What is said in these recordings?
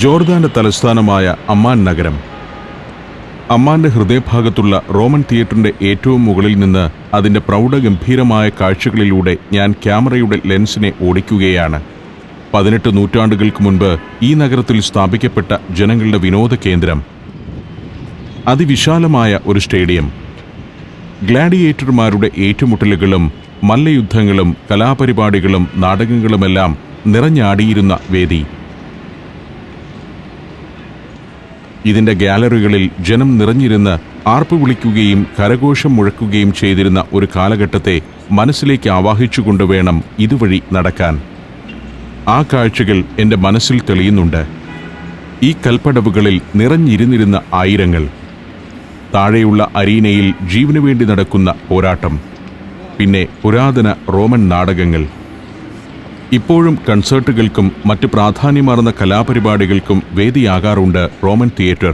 ജോർദാന്റെ തലസ്ഥാനമായ അമ്മാൻ നഗരം. അമ്മാന്റെ ഹൃദയഭാഗത്തുള്ള റോമൻ തിയേറ്ററിന്റെ ഏറ്റവും മുകളിൽ നിന്ന് അതിന്റെ പ്രൗഢഗംഭീരമായ കാഴ്ചകളിലൂടെ ഞാൻ ക്യാമറയുടെ ലെൻസിനെ ഓടിക്കുകയാണ്. 18 നൂറ്റാണ്ടുകൾക്ക് മുൻപ് ഈ നഗരത്തിൽ സ്ഥാപിക്കപ്പെട്ട ജനങ്ങളുടെ വിനോദ കേന്ദ്രം. അതിവിശാലമായ ഒരു സ്റ്റേഡിയം, ഗ്ലാഡിയേറ്റർമാരുടെ ഏറ്റുമുട്ടലുകളും മല്ലയുദ്ധങ്ങളും കലാപരിപാടികളും നാടകങ്ങളുമെല്ലാം നിറഞ്ഞാടിയിരുന്ന വേദി. ഇതിന്റെ ഗാലറികളിൽ ജനം നിറഞ്ഞിരുന്ന് ആർപ്പ് വിളിക്കുകയും കരഘോഷം മുഴക്കുകയും ചെയ്തിരുന്ന ഒരു കാലഘട്ടത്തെ മനസ്സിലേക്ക് ആവാഹിച്ചുകൊണ്ട് വേണം ഇതുവഴി നടക്കാൻ. ആ കാഴ്ചകൾ എൻ്റെ മനസ്സിൽ തെളിയുന്നുണ്ട്. ഈ കൽപ്പടവുകളിൽ നിറഞ്ഞിരുന്നിരുന്ന ആയിരങ്ങൾ, താഴെയുള്ള അരീനയിൽ ജീവനു വേണ്ടി നടക്കുന്ന പോരാട്ടം, പിന്നെ പുരാതന റോമൻ നാടകങ്ങൾ. ഇപ്പോഴും കൺസേർട്ടുകൾക്കും മറ്റ് പ്രാധാന്യമാർന്ന കലാപരിപാടികൾക്കും വേദിയാകാറുണ്ട് റോമൻ തിയേറ്റർ.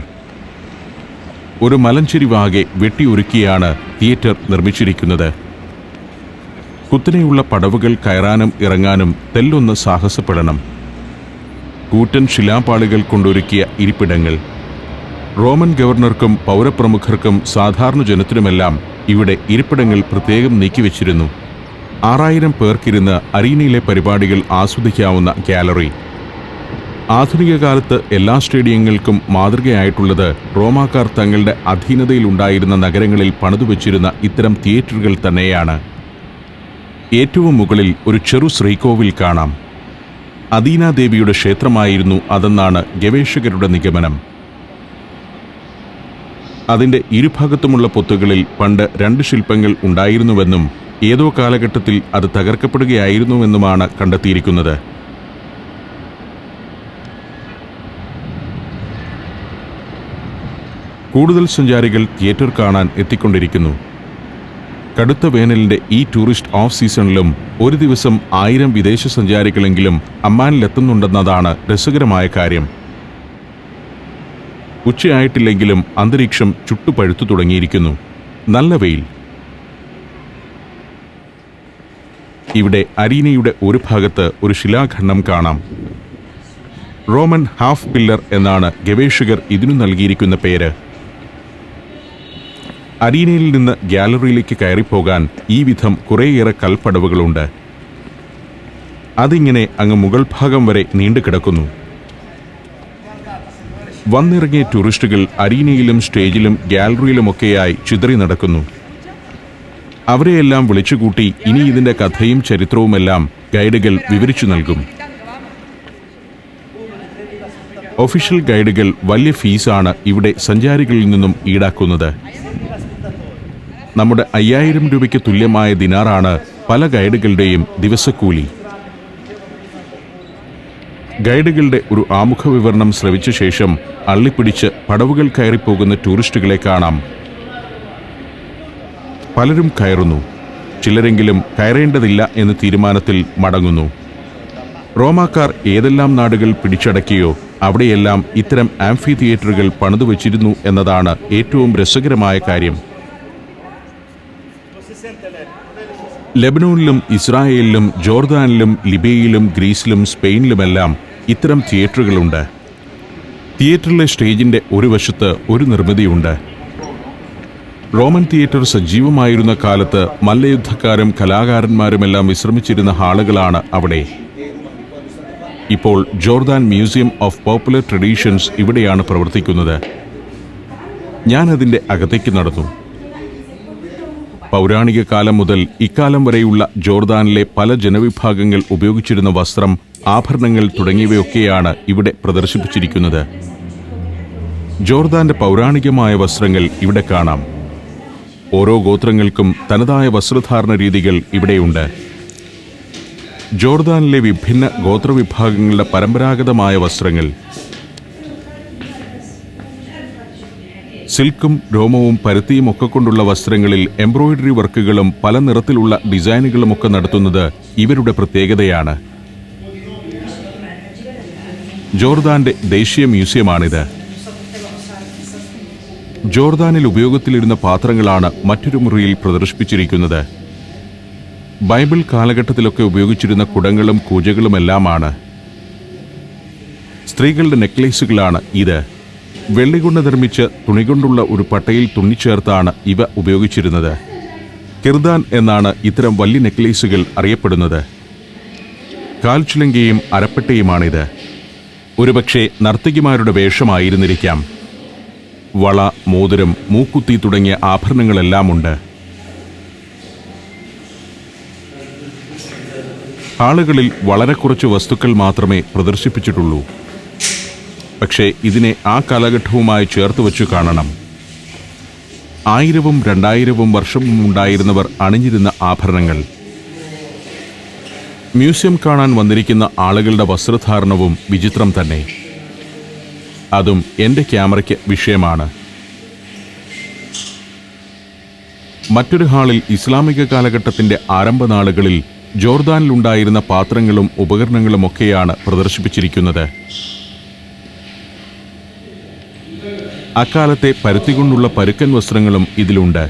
ഒരു മലഞ്ചെരിവാകെ വെട്ടിയൊരുക്കിയാണ് തിയേറ്റർ നിർമ്മിച്ചിരിക്കുന്നത്. കുത്തനെയുള്ള പടവുകൾ കയറാനും ഇറങ്ങാനും തെല്ലൊന്ന് സാഹസപ്പെടണം. കൂറ്റൻ ശിലാപാളികൾ കൊണ്ടൊരുക്കിയ ഇരിപ്പിടങ്ങൾ. റോമൻ ഗവർണർക്കും പൗരപ്രമുഖർക്കും സാധാരണ ജനത്തിനുമെല്ലാം ഇവിടെ ഇരിപ്പിടങ്ങൾ പ്രത്യേകം നീക്കിവെച്ചിരുന്നു. 6000 പേർക്കിരുന്ന് അരീനയിലെ പരിപാടികൾ ആസ്വദിക്കാവുന്ന ഗാലറി. ആധുനിക കാലത്ത് എല്ലാ സ്റ്റേഡിയങ്ങൾക്കും മാതൃകയായിട്ടുള്ളത് റോമാക്കാർ തങ്ങളുടെ അധീനതയിലുണ്ടായിരുന്ന നഗരങ്ങളിൽ പണിതുവച്ചിരുന്ന ഇത്തരം തിയേറ്ററുകൾ തന്നെയാണ്. ഏറ്റവും മുകളിൽ ഒരു ചെറു ശ്രീകോവിൽ കാണാം. അദീനാദേവിയുടെ ക്ഷേത്രമായിരുന്നു അതെന്നാണ് ഗവേഷകരുടെ നിഗമനം. അതിൻ്റെ ഇരുഭാഗത്തുമുള്ള പൊത്തുകളിൽ പണ്ട് 2 ശില്പങ്ങൾ ഉണ്ടായിരുന്നുവെന്നും ഏതോ കാലഘട്ടത്തിൽ അത് തകർക്കപ്പെടുകയായിരുന്നുവെന്നുമാണ് കണ്ടെത്തിയിരിക്കുന്നത്. കൂടുതൽ സഞ്ചാരികൾ തിയേറ്റർ കാണാൻ എത്തിക്കൊണ്ടിരിക്കുന്നു. കടുത്ത വേനലിൻ്റെ ഈ ടൂറിസ്റ്റ് ഓഫ് സീസണിലും ഒരു ദിവസം 1000 വിദേശ സഞ്ചാരികളെങ്കിലും അമ്മാനിലെത്തുന്നുണ്ടെന്നതാണ് രസകരമായ കാര്യം. ഉച്ചയായിട്ടില്ലെങ്കിലും അന്തരീക്ഷം ചുട്ടുപഴുത്തു തുടങ്ങിയിരിക്കുന്നു. നല്ല വെയിൽ. ഇവിടെ അരീനയുടെ ഒരു ഭാഗത്ത് ഒരു ശിലാഖണ്ഡം കാണാം. റോമൻ ഹാഫ് പില്ലർ എന്നാണ് ഗവേഷകർ ഇതിനു നൽകിയിരിക്കുന്ന പേര്. അരീനയിൽ നിന്ന് ഗാലറിയിലേക്ക് കയറിപ്പോകാൻ ഈ വിധം കുറേയേറെ കൽപ്പടവുകളുണ്ട്. അതിങ്ങനെ അങ്ങ് മുകൾ ഭാഗം വരെ നീണ്ടുകിടക്കുന്നു. വന്നിറങ്ങിയ ടൂറിസ്റ്റുകൾ അരീനയിലും സ്റ്റേജിലും ഗാലറിയിലുമൊക്കെയായി ചിതറി നടക്കുന്നു. അവരെയെല്ലാം വിളിച്ചുകൂട്ടി ഇനി ഇതിൻ്റെ കഥയും ചരിത്രവുമെല്ലാം ഗൈഡുകൾ വിവരിച്ചു നൽകും. ഒഫീഷ്യൽ ഗൈഡുകൾ വലിയ ഫീസാണ് ഇവിടെ സഞ്ചാരികളിൽ നിന്നും ഈടാക്കുന്നത്. നമ്മുടെ 5000 രൂപയ്ക്ക് തുല്യമായ ദിനാറാണ് പല ഗൈഡുകളുടെയും ദിവസക്കൂലി. ഗൈഡുകളുടെ ഒരു ആമുഖ വിവരണം ശ്രവിച്ച ശേഷം അള്ളിപ്പിടിച്ച് പടവുകൾ കയറിപ്പോകുന്ന ടൂറിസ്റ്റുകളെ കാണാം. പലരും കയറുന്നു. ചിലരെങ്കിലും കയറേണ്ടതില്ല എന്ന തീരുമാനത്തിൽ മടങ്ങുന്നു. റോമാക്കാർ ഏതെല്ലാം നാടുകൾ പിടിച്ചടക്കിയോ അവിടെയെല്ലാം ഇത്തരം ആംഫി തിയേറ്ററുകൾ പണിതുവച്ചിരുന്നു എന്നതാണ് ഏറ്റവും രസകരമായ കാര്യം. ലെബനോനിലും ഇസ്രായേലിലും ജോർദാനിലും ലിബിയയിലും ഗ്രീസിലും സ്പെയിനിലുമെല്ലാം ഇത്തരം തിയേറ്ററുകളുണ്ട്. തിയേറ്ററിലെ സ്റ്റേജിൻ്റെ ഒരു വശത്ത് ഒരു നിർമ്മിതിയുണ്ട്. റോമൻ തിയേറ്റർ സജീവമായിരുന്ന കാലത്ത് മല്ലയുദ്ധക്കാരും കലാകാരന്മാരുമെല്ലാം വിശ്രമിച്ചിരുന്ന ഹാളുകളാണ് അവിടെ. ഇപ്പോൾ Jordan museum of popular traditions ഇവിടെയാണ് പ്രവർത്തിക്കുന്നത്. ഞാൻ അതിൻ്റെ അകത്തേക്ക് നടന്നു. പൗരാണിക കാലം മുതൽ ഇക്കാലം വരെയുള്ള ജോർദാനിലെ പല ജനവിഭാഗങ്ങൾ ഉപയോഗിച്ചിരുന്ന വസ്ത്രം, ആഭരണങ്ങൾ തുടങ്ങിയവയൊക്കെയാണ് ഇവിടെ പ്രദർശിപ്പിച്ചിരിക്കുന്നത്. ജോർദാന്റെ പൗരാണികമായ വസ്ത്രങ്ങൾ ഇവിടെ കാണാം. ഓരോ ഗോത്രങ്ങൾക്കും തനതായ വസ്ത്രധാരണ രീതികൾ ഇവിടെയുണ്ട്. ജോർദാനിലെ വിഭിന്ന ഗോത്രവിഭാഗങ്ങളുടെ പരമ്പരാഗതമായ വസ്ത്രങ്ങൾ, സിൽക്കും രോമവും പരുത്തിയും ഒക്കെ കൊണ്ടുള്ള വസ്ത്രങ്ങളിൽ എംബ്രോയിഡറി വർക്കുകളും പല നിറത്തിലുള്ള ഡിസൈനുകളുമൊക്കെ നടത്തുന്നത് ഇവരുടെ പ്രത്യേകതയാണ്. ജോർദാന്റെ ദേശീയ മ്യൂസിയമാണിത്. ജോർദാനിൽ ഉപയോഗത്തിലിരുന്ന പാത്രങ്ങളാണ് മറ്റൊരു മുറിയിൽ പ്രദർശിപ്പിച്ചിരിക്കുന്നത്. ബൈബിൾ കാലഘട്ടത്തിലൊക്കെ ഉപയോഗിച്ചിരുന്ന കുടങ്ങളും കൂജകളുമെല്ലാമാണ്. സ്ത്രീകളുടെ നെക്ലേസുകളാണ് ഇത്. വെള്ളി കൊണ്ട് നിർമ്മിച്ച തുണി കൊണ്ടുള്ള ഒരു പട്ടയിൽ തുന്നിച്ചേർത്താണ് ഇവ ഉപയോഗിച്ചിരുന്നത്. കിർദാൻ എന്നാണ് ഇത്തരം വലിയ നെക്ലേസുകൾ അറിയപ്പെടുന്നത്. കാൽച്ചുലങ്കയും അരപ്പട്ടയുമാണിത്. ഒരുപക്ഷെ നർത്തകിമാരുടെ വേഷമായിരുന്നിരിക്കാം. വള, മോതിരം, മൂക്കുത്തി തുടങ്ങിയ ആഭരണങ്ങളെല്ലാമുണ്ട്. ഹാളുകളിൽ വളരെ കുറച്ച് വസ്തുക്കൾ മാത്രമേ പ്രദർശിപ്പിച്ചിട്ടുള്ളൂ. പക്ഷേ ഇതിനെ ആ കാലഘട്ടവുമായി ചേർത്ത് വച്ചു കാണണം. 1000-ഉം 2000-ഉം വർഷം മുമ്പുണ്ടായിരുന്നവർ അണിഞ്ഞിരുന്ന ആഭരണങ്ങൾ. മ്യൂസിയം കാണാൻ വന്നിരിക്കുന്ന ആളുകളുടെ വസ്ത്രധാരണവും വിചിത്രം തന്നെ. അതും എൻ്റെ ക്യാമറയ്ക്ക് വിഷയമാണ്. മറ്റൊരു ഹാളിൽ ഇസ്ലാമിക കാലഘട്ടത്തിൻ്റെ ആരംഭനാളുകളിൽ ജോർദാനിലുണ്ടായിരുന്ന പാത്രങ്ങളും ഉപകരണങ്ങളുമൊക്കെയാണ് പ്രദർശിപ്പിച്ചിരിക്കുന്നത്. അക്കാലത്തെ പരുത്തികൊണ്ടുള്ള പരുക്കൻ വസ്ത്രങ്ങളും ഇതിലുണ്ട്.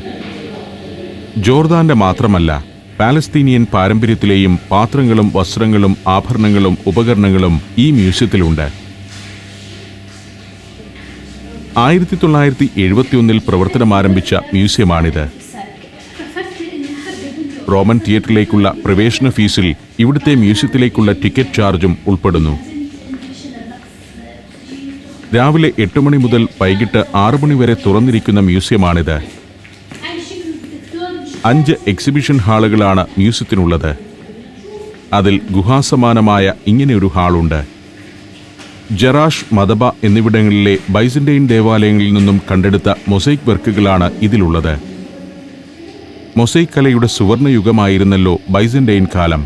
ജോർദാന്റെ മാത്രമല്ല, പാലസ്തീനിയൻ പാരമ്പര്യത്തിലെയും പാത്രങ്ങളും വസ്ത്രങ്ങളും ആഭരണങ്ങളും ഉപകരണങ്ങളും ഈ മ്യൂസിയത്തിലുണ്ട്. 1971 പ്രവർത്തനമാരംഭിച്ച മ്യൂസിയമാണിത്. റോമൻ തിയേറ്ററിലേക്കുള്ള പ്രവേശന ഫീസിൽ ഇവിടുത്തെ മ്യൂസിയത്തിലേക്കുള്ള ടിക്കറ്റ് ചാർജും ഉൾപ്പെടുന്നു. രാവിലെ 8 മണി മുതൽ വൈകിട്ട് 6 മണി വരെ തുറന്നിരിക്കുന്ന മ്യൂസിയമാണിത്. 5 എക്സിബിഷൻ ഹാളുകളാണ് മ്യൂസിയത്തിനുള്ളത്. അതിൽ ഗുഹാസമാനമായ ഇങ്ങനെയൊരു ഹാളുണ്ട്. ജറാഷ്, മദബ എന്നിവിടങ്ങളിലെ ബൈസന്റൈൻ ദേവാലയങ്ങളിൽ നിന്നും കണ്ടെടുത്ത മൊസൈക്ക് വർക്കുകളാണ് ഇതിലുള്ളത്. മൊസൈക്ക് കലയുടെ സുവർണയുഗമായിരുന്നല്ലോ ബൈസന്റൈൻ കാലം.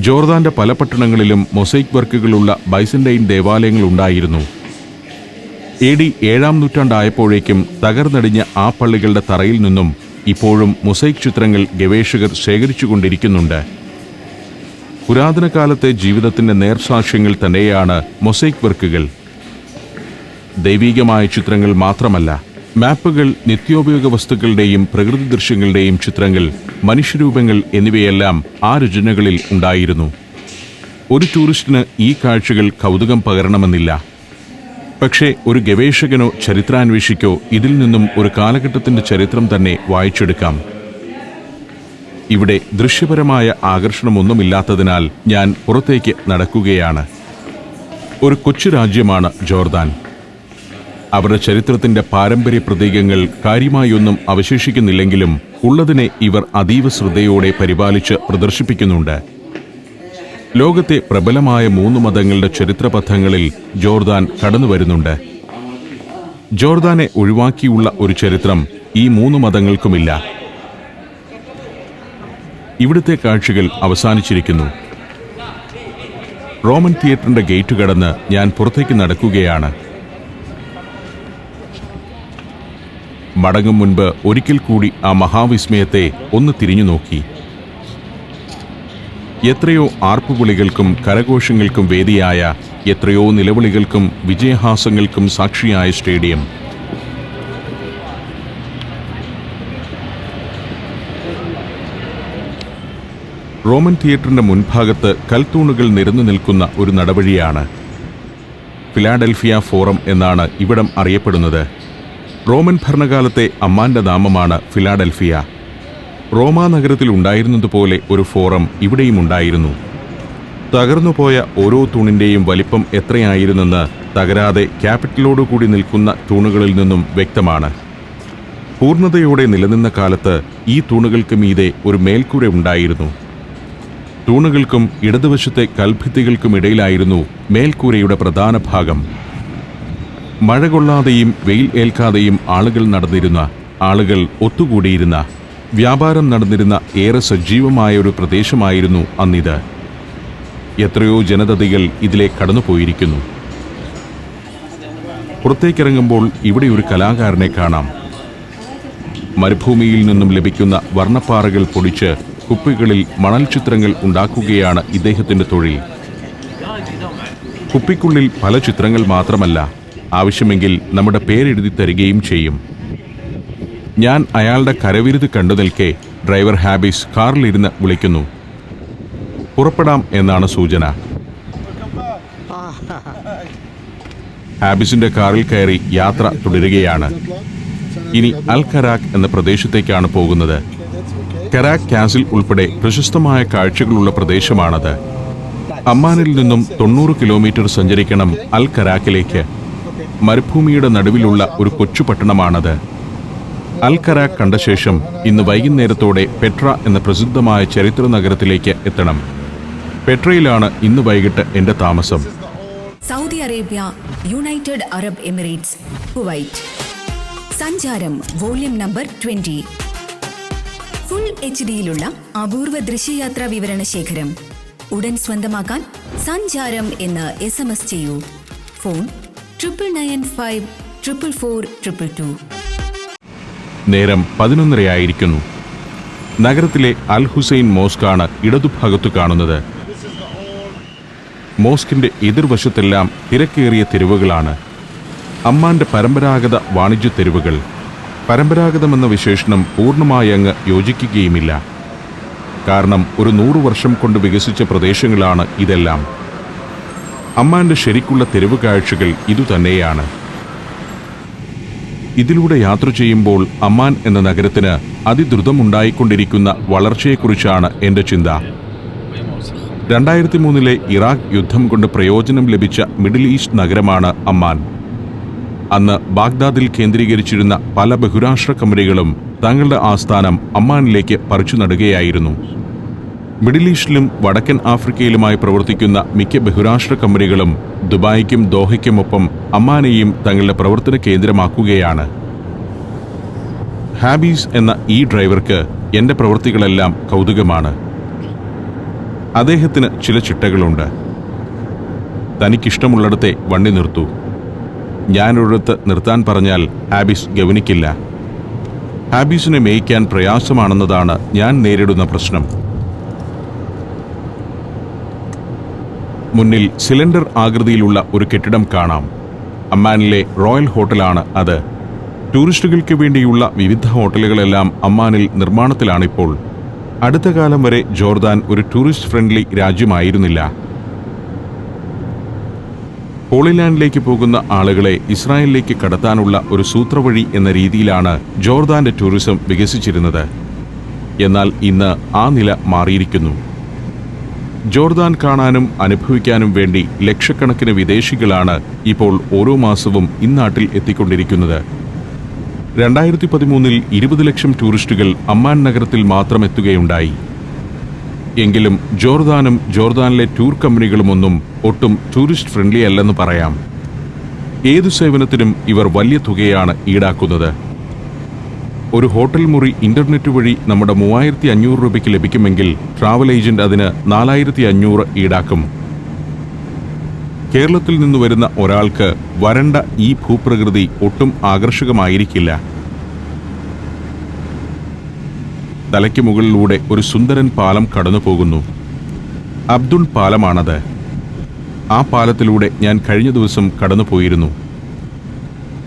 ജോർദാന്റെ പല പട്ടണങ്ങളിലും മൊസൈക്ക് വർക്കുകളുള്ള ബൈസന്റൈൻ ദേവാലയങ്ങൾ ഉണ്ടായിരുന്നു. AD 7-ാം നൂറ്റാണ്ടായപ്പോഴേക്കും തകർന്നടിഞ്ഞ ആ പള്ളികളുടെ തറയിൽ നിന്നും ഇപ്പോഴും മൊസൈക്ക് ചിത്രങ്ങൾ ഗവേഷകർ ശേഖരിച്ചുകൊണ്ടിരിക്കുന്നുണ്ട്. പുരാതന കാലത്തെ ജീവിതത്തിന്റെ നേർസാക്ഷ്യങ്ങൾ തന്നെയാണ് മൊസൈക്ക് വർക്കുകൾ. ദൈവികമായ ചിത്രങ്ങൾ മാത്രമല്ല, മാപ്പുകൾ, നിത്യോപയോഗ വസ്തുക്കളുടെയും പ്രകൃതി ദൃശ്യങ്ങളുടെയും ചിത്രങ്ങൾ, മനുഷ്യരൂപങ്ങൾ എന്നിവയെല്ലാം ആ രചനകളിൽ ഉണ്ടായിരുന്നു. ഒരു ടൂറിസ്റ്റിന് ഈ കാഴ്ചകൾ കൗതുകം പകരണമെന്നില്ല. പക്ഷേ ഒരു ഗവേഷകനോ ചരിത്രാന്വേഷിക്കോ ഇതിൽ നിന്നും ഒരു കാലഘട്ടത്തിന്റെ ചരിത്രം തന്നെ വായിച്ചെടുക്കാം. ഇവിടെ ദൃശ്യപരമായ ആകർഷണമൊന്നുമില്ലാത്തതിനാൽ ഞാൻ പുറത്തേക്ക് നടക്കുകയാണ്. ഒരു കൊച്ചു രാജ്യമാണ് ജോർദാൻ. അവരുടെ ചരിത്രത്തിന്റെ പാരമ്പര്യ പ്രതീകങ്ങൾ കാര്യമായൊന്നും അവശേഷിക്കുന്നില്ലെങ്കിലും ഉള്ളതിനെ ഇവർ അതീവ ശ്രദ്ധയോടെ പരിപാലിച്ച് പ്രദർശിപ്പിക്കുന്നുണ്ട്. ലോകത്തെ പ്രബലമായ 3 മതങ്ങളുടെ ചരിത്രപഥങ്ങളിൽ ജോർദാൻ കടന്നുവരുന്നുണ്ട്. ജോർദാനെ ഒഴിവാക്കിയുള്ള ഒരു ചരിത്രം ഈ 3 മതങ്ങൾക്കുമില്ല. ഇവിടുത്തെ കാഴ്ചകൾ അവസാനിച്ചിരിക്കുന്നു. റോമൻ തിയേറ്ററിന്റെ ഗേറ്റ് കടന്ന് ഞാൻ പുറത്തേക്ക് നടക്കുകയാണ്. മടങ്ങും മുൻപ് ഒരിക്കൽ കൂടി ആ മഹാവിസ്മയത്തെ ഒന്ന് തിരിഞ്ഞു നോക്കി. എത്രയോ ആർപ്പുവിളികൾക്കും കരഘോഷങ്ങൾക്കും വേദിയായ, എത്രയോ നിലവിളികൾക്കും വിജയഹാസങ്ങൾക്കും സാക്ഷിയായ സ്റ്റേഡിയം. റോമൻ തിയേറ്ററിന്റെ മുൻഭാഗത്ത് കൽത്തൂണുകൾ നിരന്നു നിൽക്കുന്ന ഒരു നടവഴിയാണ്. ഫിലാഡൽഫിയ ഫോറം എന്നാണ് ഇവിടം അറിയപ്പെടുന്നത്. റോമൻ ഭരണകാലത്തെ അമ്മാന്റെ നാമമാണ് ഫിലാഡൽഫിയ. റോമാ നഗരത്തിൽ ഉണ്ടായിരുന്നതുപോലെ ഒരു ഫോറം ഇവിടെയും ഉണ്ടായിരുന്നു. തകർന്നുപോയ ഓരോ തൂണിന്റെയും വലിപ്പം എത്രയായിരുന്നെന്ന് തകരാതെ ക്യാപിറ്റലോടുകൂടി നിൽക്കുന്ന തൂണുകളിൽ നിന്നും വ്യക്തമാണ്. പൂർണ്ണതയോടെ നിലനിന്ന കാലത്ത് ഈ തൂണുകൾക്ക് മീതെ ഒരു മേൽക്കൂര ഉണ്ടായിരുന്നു. തൂണുകൾക്കും ഇടതുവശത്തെ കൽഭിത്തികൾക്കുമിടയിലായിരുന്നു മേൽക്കൂരയുടെ പ്രധാന ഭാഗം. മഴ കൊള്ളാതെയും വെയിൽ ഏൽക്കാതെയും ആളുകൾ നടന്നിരുന്ന, ആളുകൾ ഒത്തുകൂടിയിരുന്ന, വ്യാപാരം നടന്നിരുന്ന ഏറെ സജീവമായ ഒരു പ്രദേശമായിരുന്നു അന്നിത്. എത്രയോ ജനതതികൾ ഇതിലെ കടന്നുപോയിരിക്കുന്നു. പുറത്തേക്കിറങ്ങുമ്പോൾ ഇവിടെ ഒരു കലാകാരനെ കാണാം. മരുഭൂമിയിൽ നിന്നും ലഭിക്കുന്ന വർണ്ണപ്പാറകൾ പൊടിച്ച് കുപ്പികളിൽ മണൽ ചിത്രങ്ങൾ ഉണ്ടാക്കുകയാണ് ഇദ്ദേഹത്തിൻ്റെ തൊഴിൽ. കുപ്പിക്കുള്ളിൽ പല ചിത്രങ്ങൾ മാത്രമല്ല, ആവശ്യമെങ്കിൽ നമ്മുടെ പേരെഴുതി തരികയും ചെയ്യും. ഞാൻ അയാളുടെ കരവിരുത് കണ്ടു നിൽക്കെ ഡ്രൈവർ ഹാബിസ് കാറിലിരുന്ന് വിളിക്കുന്നു. പുറപ്പെടാം എന്നാണ് സൂചന. ഹാബിസിന്റെ കാറിൽ കയറി യാത്ര തുടരുകയാണ്. ഇനി അൽ കരാക്ക് എന്ന പ്രദേശത്തേക്കാണ് പോകുന്നത്. കരാക്ക് കാസിൽ ഉൾപ്പെടെ പ്രശസ്തമായ കാഴ്ചകളുള്ള പ്രദേശമാണത്. അമ്മാനിൽ നിന്നും 90 കിലോമീറ്റർ സഞ്ചരിക്കണം അൽ കരാക്കിലേക്ക്. മരുഭൂമിയുടെ നടുവിലുള്ള ഒരു കൊച്ചു പട്ടണമാണത്. അൽ കരാക്ക് കണ്ട ശേഷം ഇന്ന് വൈകുന്നേരത്തോടെ പെട്ര എന്ന പ്രസിദ്ധമായ ചരിത്ര നഗരത്തിലേക്ക് എത്തണം. പെട്രയിലാണ് ഇന്ന് വൈകിട്ട് എന്റെ താമസം. Saudi Arabia, United Arab Emirates, Kuwait. സഞ്ചാരം വോള്യം നമ്പർ 20. ഫുൾ HD-യിലുള്ള അപൂർവ ദൃശ്യയാത്രാ വിവരണ ശേഖരം ഉടൻ സ്വന്തമാക്കാൻ സഞ്ചാരം എന്ന് SMS ചെയ്യൂ. ഫോൺ 9995444222. നേരം 11:30 നഗരത്തിലെ അൽ ഹുസൈൻ മോസ്കാണ് ഇടതുഭാഗത്തു കാണുന്നത്. മോസ്കിന്റെ എതിർവശത്തെല്ലാം തിരക്കേറിയ തെരുവുകളാണ്. അമ്മാന്റെ പരമ്പരാഗത വാണിജ്യ തെരുവുകൾ. പരമ്പരാഗതമെന്ന വിശേഷണം പൂർണ്ണമായി അങ്ങ് യോജിക്കുകയുമില്ല. കാരണം ഒരു 100 വർഷം കൊണ്ട് വികസിച്ച പ്രദേശങ്ങളാണ് ഇതെല്ലാം. അമ്മാന്റെ ശരിക്കുള്ള തെരുവ് കാഴ്ചകൾ ഇതുതന്നെയാണ്. ഇതിലൂടെ യാത്ര ചെയ്യുമ്പോൾ അമ്മാൻ എന്ന നഗരത്തിന് അതിദ്രുതമുണ്ടായിക്കൊണ്ടിരിക്കുന്ന വളർച്ചയെക്കുറിച്ചാണ് എൻ്റെ ചിന്ത. 2003 ഇറാഖ് യുദ്ധം കൊണ്ട് പ്രയോജനം ലഭിച്ച മിഡിൽ ഈസ്റ്റ് നഗരമാണ് അമ്മാൻ. അന്ന് ബാഗ്ദാദിൽ കേന്ദ്രീകരിച്ചിരുന്ന പല ബഹുരാഷ്ട്ര കമ്പനികളും തങ്ങളുടെ ആസ്ഥാനം അമ്മാനിലേക്ക് പറിച്ചു നടുകയായിരുന്നു. മിഡിൽ ഈസ്റ്റിലും വടക്കൻ ആഫ്രിക്കയിലുമായി പ്രവർത്തിക്കുന്ന മിക്ക ബഹുരാഷ്ട്ര കമ്പനികളും ദുബായിക്കും ദോഹയ്ക്കുമൊപ്പം അമ്മാനെയും തങ്ങളുടെ പ്രവർത്തന കേന്ദ്രമാക്കുകയാണ്. ഹാബീസ് എന്ന ഈ ഡ്രൈവർക്ക് എൻ്റെ പ്രവൃത്തികളെല്ലാം കൗതുകമാണ്. അദ്ദേഹത്തിന് ചില ചിട്ടകളുണ്ട്. തനിക്കിഷ്ടമുള്ളിടത്തെ വണ്ടി നിർത്തൂ. ഞാനൊരിടത്ത് നിർത്താൻ പറഞ്ഞാൽ ഹാബീസ് ഗവനിക്കില്ല. ഹാബീസിനെ മേയ്ക്കാൻ പ്രയാസമാണെന്നതാണ് ഞാൻ നേരിടുന്ന പ്രശ്നം. മുന്നിൽ സിലിണ്ടർ ആകൃതിയിലുള്ള ഒരു കെട്ടിടം കാണാം. അമ്മാനിലെ റോയൽ ഹോട്ടലാണ് അത്. ടൂറിസ്റ്റുകൾക്ക് വേണ്ടിയുള്ള വിവിധ ഹോട്ടലുകളെല്ലാം അമ്മാനിൽ നിർമ്മാണത്തിലാണിപ്പോൾ. അടുത്ത കാലം വരെ ജോർദാൻ ഒരു ടൂറിസ്റ്റ് ഫ്രണ്ട്ലി രാജ്യമായിരുന്നില്ല. ഹോളിലാൻഡിലേക്ക് പോകുന്ന ആളുകളെ ഇസ്രായേലിലേക്ക് കടത്താനുള്ള ഒരു സൂത്രവഴി എന്ന രീതിയിലാണ് ജോർദാന്റെ ടൂറിസം വികസിച്ചിരുന്നത്. എന്നാൽ ഇന്ന് ആ നില മാറിയിരിക്കുന്നു. ജോർദാൻ കാണാനും അനുഭവിക്കാനും വേണ്ടി ലക്ഷക്കണക്കിന് വിദേശികളാണ് ഇപ്പോൾ ഓരോ മാസവും ഇന്നാട്ടിൽ എത്തിക്കൊണ്ടിരിക്കുന്നത്. 2013 20 ലക്ഷം ടൂറിസ്റ്റുകൾ അമ്മാൻ നഗരത്തിൽ മാത്രം എത്തുകയുണ്ടായി. എങ്കിലും ജോർദാനും ജോർദാനിലെ ടൂർ കമ്പനികളുമൊന്നും ഒട്ടും ടൂറിസ്റ്റ് ഫ്രണ്ട്ലി അല്ലെന്ന് പറയാം. ഏതു സേവനത്തിനും ഇവർ വലിയ തുകയാണ് ഈടാക്കുന്നത്. ഒരു ഹോട്ടൽ മുറി ഇന്റർനെറ്റ് വഴി നമ്മുടെ 3500 രൂപയ്ക്ക് ലഭിക്കുമെങ്കിൽ ട്രാവൽ ഏജന്റ് അതിന് 4500 ഈടാക്കും. കേരളത്തിൽ നിന്ന് വരുന്ന ഒരാൾക്ക് വരണ്ട ഈ ഭൂപ്രകൃതി ഒട്ടും ആകർഷകമായിരിക്കില്ല. തലയ്ക്ക് മുകളിലൂടെ ഒരു സുന്ദരൻ പാലം കടന്നു പോകുന്നു. അബ്ദുൾ പാലമാണത്. ആ പാലത്തിലൂടെ ഞാൻ കഴിഞ്ഞ ദിവസം കടന്നുപോയിരുന്നു.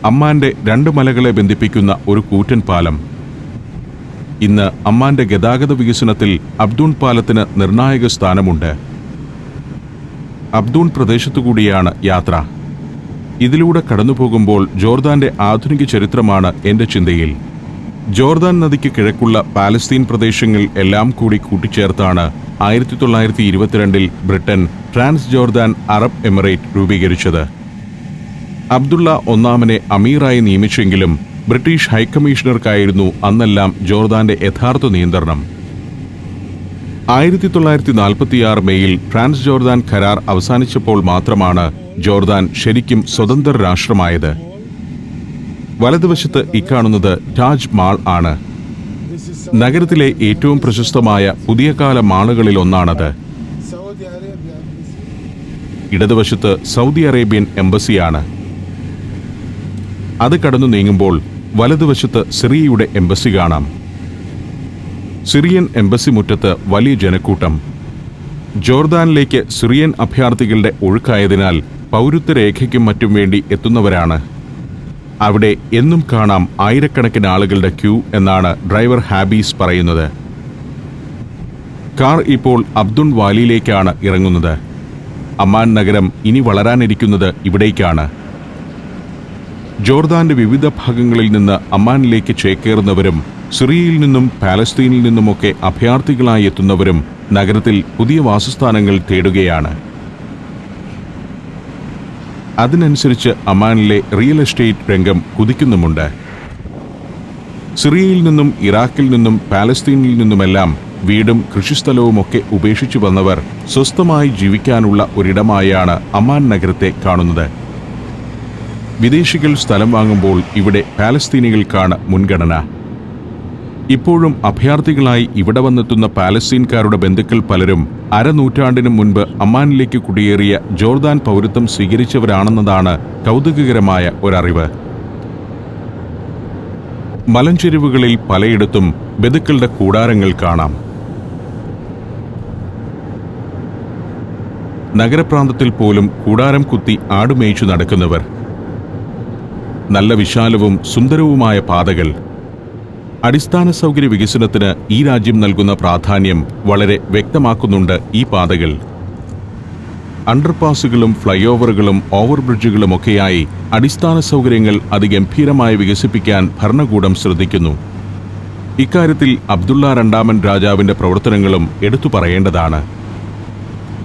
അമ്മാന്റെ 2 മലകളെ ബന്ധിപ്പിക്കുന്ന ഒരു കൂറ്റൻ പാലം. ഇന്ന് അമ്മാന്റെ ഗതാഗത വികസനത്തിൽ അബ്ദൂൺ പാലത്തിന് നിർണായക സ്ഥാനമുണ്ട്. അബ്ദൂൺ പ്രദേശത്തുകൂടിയാണ് യാത്ര. ഇതിലൂടെ കടന്നുപോകുമ്പോൾ ജോർദാന്റെ ആധുനിക ചരിത്രമാണ് എൻ്റെ ചിന്തയിൽ. ജോർദാൻ നദിക്ക് കിഴക്കുള്ള പാലസ്തീൻ പ്രദേശങ്ങൾ എല്ലാം കൂടി കൂട്ടിച്ചേർത്താണ് 1922 Britain trans Jordan Arab emirate രൂപീകരിച്ചത്. അബ്ദുള്ള ഒന്നാമനെ അമീറായി നിയമിച്ചെങ്കിലും ബ്രിട്ടീഷ് ഹൈക്കമ്മീഷണർക്കായിരുന്നു അന്നെല്ലാം ജോർദാന്റെ യഥാർത്ഥ നിയന്ത്രണം. 1946 മെയ്യിൽ ട്രാൻസ് ജോർദാൻ കരാർ അവസാനിച്ചപ്പോൾ മാത്രമാണ് ജോർദാൻ ശരിക്കും സ്വതന്ത്ര രാഷ്ട്രമായത്. വലതുവശത്ത് ഇക്കാണുന്നത് താജ് മാൾ ആണ്. നഗരത്തിലെ ഏറ്റവും പ്രശസ്തമായ പുതിയ കാല മാളുകളിൽ ഒന്നാണത്. ഇടതുവശത്ത് സൗദി അറേബ്യൻ എംബസിയാണ്. അത് കടന്നു നീങ്ങുമ്പോൾ വലതുവശത്ത് സിറിയയുടെ എംബസി കാണാം. സിറിയൻ എംബസി മുറ്റത്ത് വലിയ ജനക്കൂട്ടം. ജോർദാനിലേക്ക് സിറിയൻ അഭയാർത്ഥികളുടെ ഒഴുക്കായതിനാൽ പൗരത്വ രേഖയ്ക്കും മറ്റും വേണ്ടി എത്തുന്നവരാണ്. അവിടെ എന്നും കാണാം ആയിരക്കണക്കിന് ആളുകളുടെ ക്യൂ എന്നാണ് ഡ്രൈവർ ഹാബീസ് പറയുന്നത്. കാർ ഇപ്പോൾ അബ്ദുൾ വാലിയിലേക്കാണ് ഇറങ്ങുന്നത്. അമ്മാൻ നഗരം ഇനി വളരാനിരിക്കുന്നത് ഇവിടേക്കാണ്. ജോർദാന്റെ വിവിധ ഭാഗങ്ങളിൽ നിന്ന് അമ്മാനിലേക്ക് ചേക്കേറുന്നവരും സിറിയയിൽ നിന്നും പാലസ്തീനിൽ നിന്നുമൊക്കെ അഭയാർത്ഥികളായി എത്തുന്നവരും നഗരത്തിൽ പുതിയ വാസസ്ഥാനങ്ങൾ തേടുകയാണ്. അതിനനുസരിച്ച് അമ്മാനിലെ റിയൽ എസ്റ്റേറ്റ് രംഗം കുതിക്കുന്നുമുണ്ട്. സിറിയയിൽ നിന്നും ഇറാഖിൽ നിന്നും പാലസ്തീനിൽ നിന്നുമെല്ലാം വീടും കൃഷിസ്ഥലവുമൊക്കെ ഉപേക്ഷിച്ചു വന്നവർ സ്വസ്ഥമായി ജീവിക്കാനുള്ള ഒരിടമായാണ് അമ്മാൻ നഗരത്തെ കാണുന്നത്. വിദേശികൾ സ്ഥലം വാങ്ങുമ്പോൾ ഇവിടെ പാലസ്തീനികൾക്കാണ് മുൻഗണന. ഇപ്പോഴും അഭയാർത്ഥികളായി ഇവിടെ വന്നെത്തുന്ന പാലസ്തീൻകാരുടെ ബന്ധുക്കൾ പലരും അരനൂറ്റാണ്ടിനു മുൻപ് അമ്മാനിലേക്ക് കുടിയേറിയ ജോർദാൻ പൗരത്വം സ്വീകരിച്ചവരാണെന്നതാണ് കൗതുകകരമായ ഒരറിവ്. മലഞ്ചെരിവുകളിൽ പലയിടത്തും ബന്ധുക്കളുടെ കൂടാരങ്ങൾ കാണാം. നഗരപ്രാന്തത്തിൽ പോലും കൂടാരം കുത്തി ആടുമേയിച്ചു നടക്കുന്നവർ. നല്ല വിശാലവും സുന്ദരവുമായ പാതകൾ. അടിസ്ഥാന സൗകര്യ വികസനത്തിന് ഈ രാജ്യം നൽകുന്ന പ്രാധാന്യം വളരെ വ്യക്തമാക്കുന്നുണ്ട് ഈ പാതകൾ. അണ്ടർപാസുകളും ഫ്ലൈ ഓവറുകളും ഓവർബ്രിഡ്ജുകളുമൊക്കെയായി അടിസ്ഥാന സൗകര്യങ്ങൾ അതിഗംഭീരമായി വികസിപ്പിക്കാൻ ഭരണകൂടം ശ്രദ്ധിക്കുന്നു. ഇക്കാര്യത്തിൽ അബ്ദുള്ള രണ്ടാമൻ രാജാവിന്റെ പ്രവർത്തനങ്ങളും എടുത്തു പറയേണ്ടതാണ്.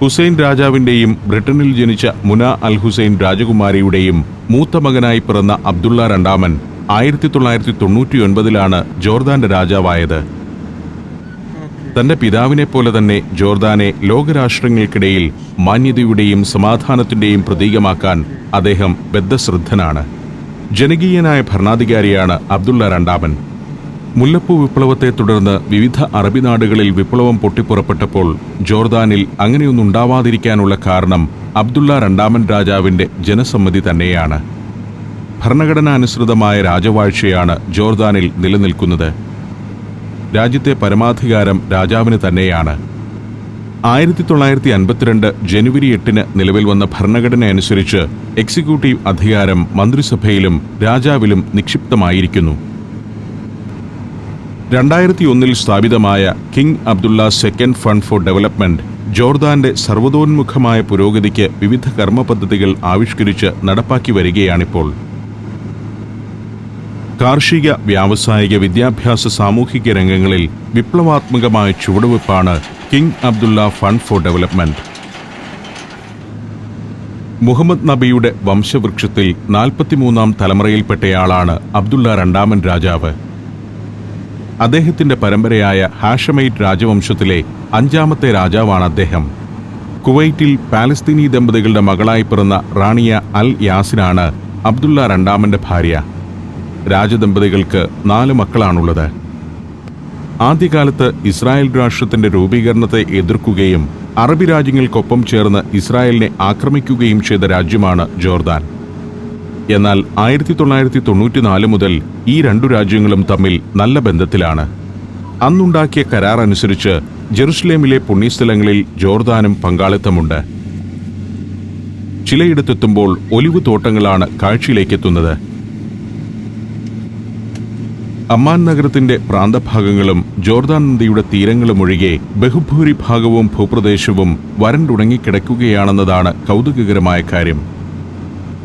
ഹുസൈൻ രാജാവിന്റെയും ബ്രിട്ടനിൽ ജനിച്ച മുന അൽ ഹുസൈൻ രാജകുമാരിയുടെയും മൂത്ത മകനായി പിറന്ന അബ്ദുള്ള രണ്ടാമൻ 1999 ജോർദാന്റെ രാജാവായത്. തന്റെ പിതാവിനെ പോലെ തന്നെ ജോർദാനെ ലോകരാഷ്ട്രങ്ങൾക്കിടയിൽ മാന്യതയുടെയും സമാധാനത്തിന്റെയും പ്രതീകമാക്കാൻ അദ്ദേഹം ബദ്ധശ്രദ്ധനാണ്. ജനകീയനായ ഭരണാധികാരിയാണ് അബ്ദുള്ള രണ്ടാമൻ. മുല്ലപ്പൂ വിപ്ലവത്തെ തുടർന്ന് വിവിധ അറബി നാടുകളിൽ വിപ്ലവം പൊട്ടിപ്പുറപ്പെട്ടപ്പോൾ ജോർദാനിൽ അങ്ങനെയൊന്നുണ്ടാവാതിരിക്കാനുള്ള കാരണം അബ്ദുള്ള രണ്ടാമൻ രാജാവിന്റെ ജനസമ്മതി തന്നെയാണ്. ഭരണഘടനാനുസൃതമായ രാജവാഴ്ചയാണ് ജോർദാനിൽ നിലനിൽക്കുന്നത്. രാജ്യത്തെ പരമാധികാരം രാജാവിന് തന്നെയാണ്. 1952 ജനുവരി 8 നിലവിൽ വന്ന ഭരണഘടന അനുസരിച്ച് എക്സിക്യൂട്ടീവ് അധികാരം മന്ത്രിസഭയിലും രാജാവിലും നിക്ഷിപ്തമായിരിക്കുന്നു. 2001 സ്ഥാപിതമായ king Abdullah second fund for development ജോർദാന്റെ സർവ്വതോന്മുഖമായ പുരോഗതിക്ക് വിവിധ കർമ്മ പദ്ധതികൾ ആവിഷ്കരിച്ച് നടപ്പാക്കി വരികയാണിപ്പോൾ. കാർഷിക, വ്യാവസായിക, വിദ്യാഭ്യാസ, സാമൂഹിക രംഗങ്ങളിൽ വിപ്ലവാത്മകമായ ചുവടുവെപ്പാണ് king Abdullah fund for development. Muhammad നബിയുടെ വംശവൃക്ഷത്തിൽ 43-ാം തലമുറയിൽപ്പെട്ടയാളാണ് അബ്ദുള്ള രണ്ടാമൻ രാജാവ്. അദ്ദേഹത്തിന്റെ പരമ്പരയായ ഹാഷമൈറ്റ് രാജവംശത്തിലെ 5-ാമത്തെ രാജാവാണ് അദ്ദേഹം. കുവൈറ്റിൽ പാലസ്തീനി ദമ്പതികളുടെ മകളായി പിറന്ന റാണിയ അൽ യാസിനാണ് അബ്ദുള്ള രണ്ടാമന്റെ ഭാര്യ. രാജദമ്പതികൾക്ക് 4 മക്കളാണുള്ളത്. ആദ്യകാലത്ത് ഇസ്രായേൽ രാഷ്ട്രത്തിന്റെ രൂപീകരണത്തെ എതിർക്കുകയും അറബി രാജ്യങ്ങൾക്കൊപ്പം ചേർന്ന് ഇസ്രായേലിനെ ആക്രമിക്കുകയും ചെയ്ത രാജ്യമാണ് ജോർദാൻ. എന്നാൽ 1994 മുതൽ ഈ 2 രാജ്യങ്ങളും തമ്മിൽ നല്ല ബന്ധത്തിലാണ്. അന്നുണ്ടാക്കിയ കരാർ അനുസരിച്ച് ജെറുസലേമിലെ പുണ്യസ്ഥലങ്ങളിൽ ജോർദാനും പങ്കാളിത്തമുണ്ട്. ചിലയിടത്തെത്തുമ്പോൾ ഒലിവ് തോട്ടങ്ങളാണ് കാഴ്ചയിലേക്കെത്തുന്നത്. അമ്മാൻ നഗരത്തിന്റെ പ്രാന്തഭാഗങ്ങളും ജോർദാൻ നദിയുടെ തീരങ്ങളുമൊഴികെ ബഹുഭൂരിഭാഗവും ഭൂപ്രദേശവും വരണ്ടുണങ്ങിക്കിടക്കുകയാണെന്നതാണ് കൗതുകകരമായ കാര്യം.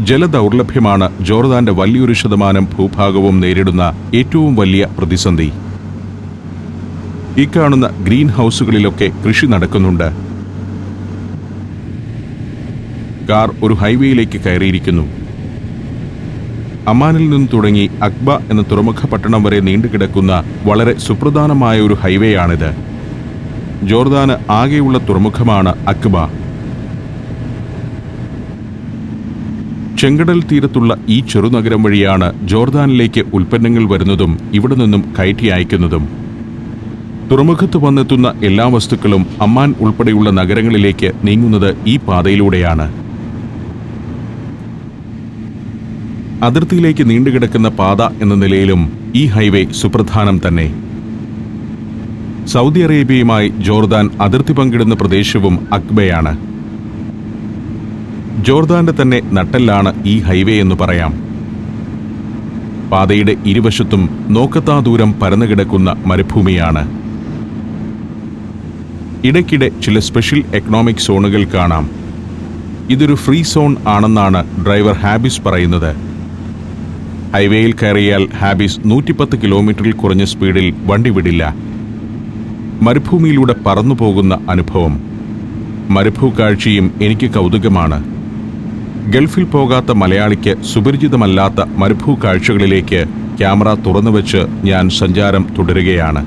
ജലദൗർലഭ്യമാണ് ജോർദാന്റെ വലിയൊരു ശതമാനം ഭൂഭാഗവും നേരിടുന്ന ഏറ്റവും വലിയ പ്രതിസന്ധി. ഈ കാണുന്ന ഗ്രീൻ ഹൗസുകളിലൊക്കെ കൃഷി നടക്കുന്നുണ്ട്. കാർ ഒരു ഹൈവേയിലേക്ക് കയറിയിരിക്കുന്നു. അമ്മാനിൽ നിന്ന് തുടങ്ങി അക്ബ എന്ന തുറമുഖ പട്ടണം വരെ നീണ്ടുകിടക്കുന്ന വളരെ സുപ്രധാനമായ ഒരു ഹൈവേയാണിത്. ജോർദാന് ആകെയുള്ള തുറമുഖമാണ് അക്ബ. ചെങ്കടൽ തീരത്തുള്ള ഈ ചെറുനഗരം വഴിയാണ് ജോർദാനിലേക്ക് ഉൽപ്പന്നങ്ങൾ വരുന്നതും ഇവിടെ നിന്നും കയറ്റി അയക്കുന്നതും. തുറമുഖത്ത് വന്നെത്തുന്ന എല്ലാ വസ്തുക്കളും അമ്മാൻ ഉൾപ്പെടെയുള്ള നഗരങ്ങളിലേക്ക് നീങ്ങുന്നത് ഈ പാതയിലൂടെയാണ്. അതിർത്തിയിലേക്ക് നീണ്ടുകിടക്കുന്ന പാത എന്ന നിലയിലും ഈ ഹൈവേ സുപ്രധാനം തന്നെ. സൗദി അറേബ്യയുമായി ജോർദാൻ അതിർത്തി പങ്കിടുന്ന പ്രദേശവും അക്ബയാണ്. ജോർദാന്റെ തന്നെ നട്ടെല്ലാണ് ഈ ഹൈവേ എന്ന് പറയാം. പാതയുടെ ഇരുവശത്തും നോക്കത്താ ദൂരം പരന്നുകിടക്കുന്ന മരുഭൂമിയാണ്. ഇടയ്ക്കിടെ ചില സ്പെഷ്യൽ എക്കണോമിക് സോണുകൾ കാണാം. ഇതൊരു ഫ്രീ സോൺ ആണെന്നാണ് ഡ്രൈവർ ഹാബിസ് പറയുന്നത്. ഹൈവേയിൽ കയറിയാൽ ഹാബിസ് 110 കിലോമീറ്ററിൽ കുറഞ്ഞ സ്പീഡിൽ വണ്ടി വിടില്ല. മരുഭൂമിയിലൂടെ പറന്നു പോകുന്ന അനുഭവം, മരുഭൂ കാഴ്ചയും എനിക്ക് കൗതുകമാണ്. ഗൾഫിൽ പോകാത്ത മലയാളിക്ക് സുപരിചിതമല്ലാത്ത മരുഭൂ കാഴ്ചകളിലേക്ക് ക്യാമറ തുറന്നുവെച്ച് ഞാൻ സഞ്ചാരം തുടരുകയാണ്.